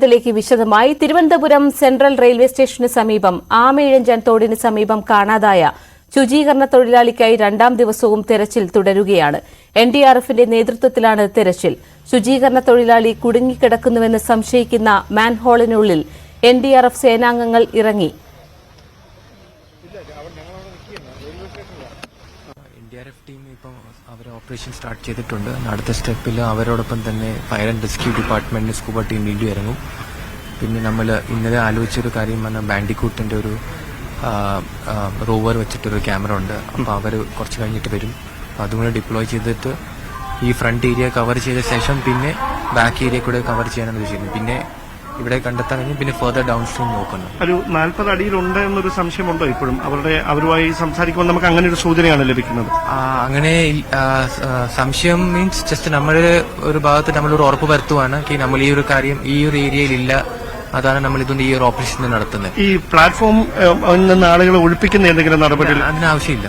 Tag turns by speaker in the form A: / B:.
A: ിലേക്ക് വിശദമായി Thiruvananthapuram central railway സ്റ്റേഷന് സമീപം ആമയിഴഞ്ചാൻ തോടിന് സമീപം കാണാതായ ശുചീകരണ തൊഴിലാളിക്കായി രണ്ടാം ദിവസവും തെരച്ചിൽ തുടരുകയാണ്. എൻഡിആർഎഫിന്റെ നേതൃത്വത്തിലാണ് തെരച്ചിൽ. ശുചീകരണ തൊഴിലാളി കുടുങ്ങിക്കിടക്കുന്നുവെന്ന് സംശയിക്കുന്ന മാൻഹോളിനുള്ളിൽ എൻഡിആർഎഫ് സേനാംഗങ്ങൾ ഇറങ്ങി.
B: എൻഡിആർഎഫ് ടീം ഇപ്പോൾ അവർ ഓപ്പറേഷൻ സ്റ്റാർട്ട് ചെയ്തിട്ടുണ്ട്. അടുത്ത സ്റ്റെപ്പിൽ അവരോടൊപ്പം തന്നെ fire and rescue department scuba team വീണ്ടും ഇറങ്ങും. പിന്നെ നമ്മൾ ഇന്നലെ ആലോചിച്ചൊരു കാര്യം പറഞ്ഞാൽ ബാൻഡിക്കൂട്ടിന്റെ ഒരു റോവർ വെച്ചിട്ടൊരു ക്യാമറ ഉണ്ട്. അപ്പോൾ അവർ കുറച്ച് കഴിഞ്ഞിട്ട് വരും. അതും കൂടെ ഡിപ്ലോയ് ചെയ്തിട്ട് ഈ ഫ്രണ്ട് ഏരിയ കവർ ചെയ്ത ശേഷം പിന്നെ ബാക്ക് ഏരിയ കൂടെ കവർ ചെയ്യാനാണ് ഉദ്ദേശിക്കുന്നത്. പിന്നെ ഇവിടെ കണ്ടെത്താൻ കഴിഞ്ഞ് പിന്നെ ഫർദർ ഡൗൺ സ്ട്രീം നോക്കുന്നു.
C: ഒരു 40 അടിയിലുണ്ട് എന്നൊരു സംശയമുണ്ടോ ഇപ്പോഴും? അവരുമായി സംസാരിക്കുമ്പോൾ നമുക്ക് അങ്ങനെ ഒരു സൂചനയാണ് ലഭിക്കുന്നത്.
B: അങ്ങനെ സംശയം മീൻസ് ജസ്റ്റ് നമ്മുടെ ഒരു ഭാഗത്ത് നമ്മളൊരു ഉറപ്പ് വരുത്തുവാണ് നമ്മൾ ഈ ഒരു കാര്യം ഈ ഒരു ഏരിയയിലില്ല. അതാണ് നമ്മൾ ഇതുകൊണ്ട് ഈ ഒരു ഓപ്പറേഷൻ നടത്തുന്നത്.
C: ഈ പ്ലാറ്റ്ഫോം നിന്ന് ആളുകളെ ഒഴിപ്പിക്കുന്ന എന്തെങ്കിലും നടപടി
B: അതിനാവശ്യമില്ല.